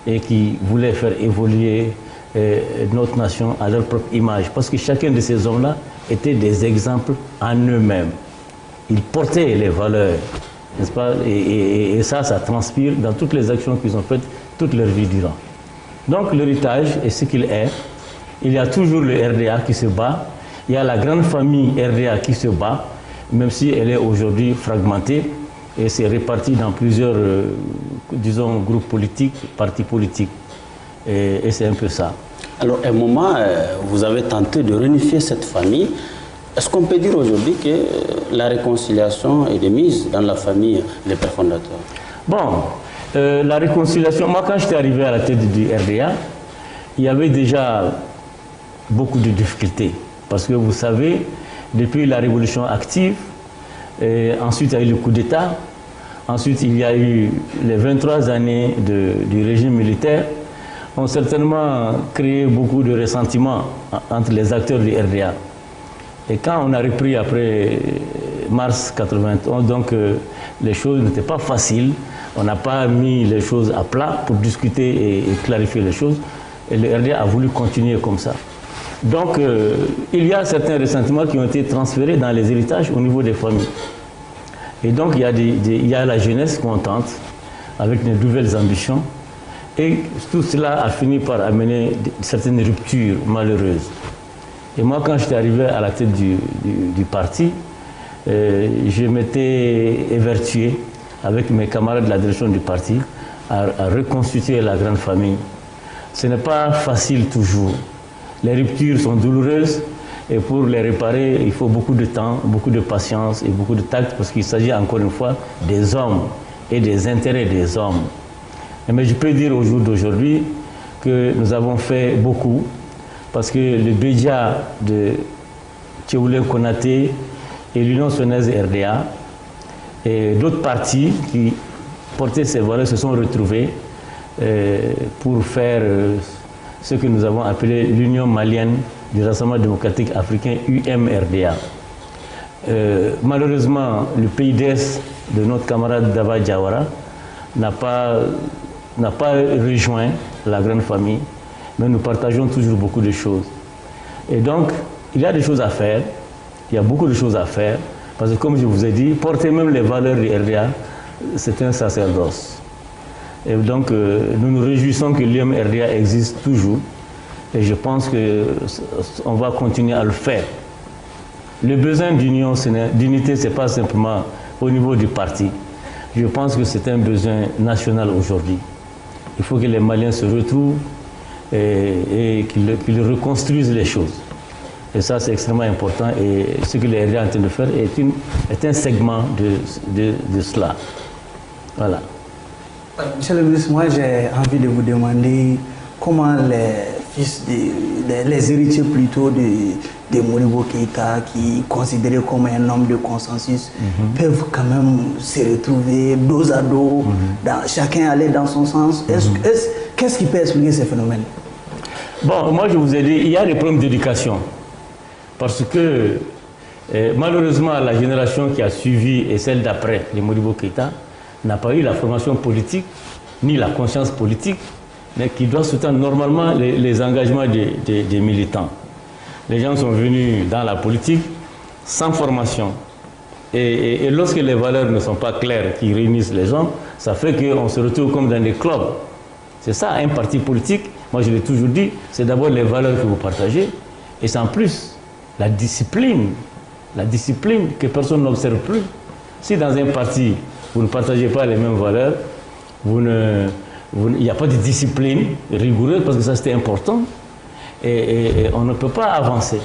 et qui voulaient faire évoluer notre nation à leur propre image. Parce que chacun de ces hommes-là étaient des exemples en eux-mêmes. Ils portaient les valeurs, n'est-ce pas? Et ça transpire dans toutes les actions qu'ils ont faites toute leur vie durant. Donc l'héritage est ce qu'il est. Il y a toujours le RDA qui se bat. Il y a la grande famille RDA qui se bat, même si elle est aujourd'hui fragmentée et c'est réparti dans plusieurs, disons, groupes politiques, partis politiques. Et c'est un peu ça. Alors, à un moment, vous avez tenté de réunifier cette famille. Est-ce qu'on peut dire aujourd'hui que la réconciliation est de mise dans la famille des pères fondateurs? Bon, la réconciliation, moi quand j'étais arrivé à la tête du RDA, il y avait déjà beaucoup de difficultés. Parce que vous savez, depuis la révolution active, ensuite il y a eu le coup d'État, ensuite il y a eu les 23 années du régime militaire, ont certainement créé beaucoup de ressentiments entre les acteurs du RDA. Et quand on a repris après mars 91, donc les choses n'étaient pas faciles. On n'a pas mis les choses à plat pour discuter et clarifier les choses. Et le RDA a voulu continuer comme ça. Donc il y a certains ressentiments qui ont été transférés dans les héritages au niveau des familles. Et donc il y a la jeunesse contente avec de nouvelles ambitions. Et tout cela a fini par amener certaines ruptures malheureuses. Et moi, quand j'étais arrivé à la tête du parti, je m'étais évertué avec mes camarades de la direction du parti à reconstituer la grande famille. Ce n'est pas facile toujours. Les ruptures sont douloureuses et pour les réparer, il faut beaucoup de temps, beaucoup de patience et beaucoup de tact parce qu'il s'agit encore une fois des hommes et des intérêts des hommes. Mais je peux dire au jour d'aujourd'hui que nous avons fait beaucoup parce que le Bédia de Tchéoulé Konaté et l'Union Sonaise RDA et d'autres partis qui portaient ces valeurs se sont retrouvés pour faire ce que nous avons appelé l'Union malienne du Rassemblement démocratique africain, UMRDA. Malheureusement, le PIDS de notre camarade Daba Diawara n'a pas rejoint la grande famille, mais nous partageons toujours beaucoup de choses. Et donc, il y a des choses à faire, il y a beaucoup de choses à faire, parce que comme je vous ai dit, porter même les valeurs du RDA, c'est un sacerdoce. Et donc, nous nous réjouissons que l'UMRDA existe toujours, et je pense qu'on va continuer à le faire. Le besoin d'unité, ce n'est pas simplement au niveau du parti. Je pense que c'est un besoin national aujourd'hui. Il faut que les Maliens se retrouvent et qu'ils reconstruisent les choses. Et ça, c'est extrêmement important. Et ce que les RDA est en train de faire est un segment de cela. Voilà. Monsieur le ministre, moi, j'ai envie de vous demander comment les héritiers plutôt de Modibo Keïta, qui considérés comme un homme de consensus, peuvent quand même se retrouver dos à dos, chacun aller dans son sens. Qu'est-ce qui peut expliquer ces phénomènes? Bon, moi je vous ai dit, il y a des problèmes d'éducation. Parce que malheureusement, la génération qui a suivi et celle d'après, les Modibo Keïta, n'a pas eu la formation politique, ni la conscience politique, mais qui doit soutenir normalement les engagements des militants. Les gens sont venus dans la politique sans formation. Et lorsque les valeurs ne sont pas claires, qui réunissent les gens, ça fait qu'on se retrouve comme dans des clubs. C'est ça, un parti politique, moi je l'ai toujours dit, c'est d'abord les valeurs que vous partagez, et c'est en plus la discipline que personne n'observe plus. Si dans un parti, vous ne partagez pas les mêmes valeurs, il n'y a pas de discipline rigoureuse, parce que ça c'était important, et on ne peut pas avancer.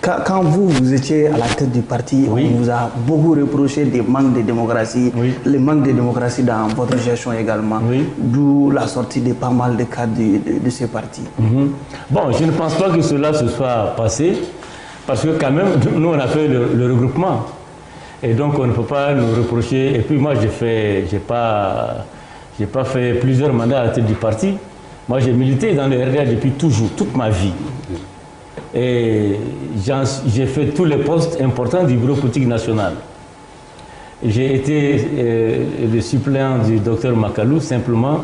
Quand vous étiez à la tête du parti, on vous a beaucoup reproché des manques de démocratie, le manque de démocratie dans votre gestion également, d'où la sortie de pas mal de cadres de ce parti. Bon, je ne pense pas que cela se soit passé, parce que quand même, nous on a fait le regroupement, et donc on ne peut pas nous reprocher. Et puis moi, j'ai pas fait plusieurs mandats à la tête du parti. Moi, j'ai milité dans le RDA depuis toujours, toute ma vie. Et j'ai fait tous les postes importants du bureau politique national. J'ai été le suppléant du docteur Makalou, simplement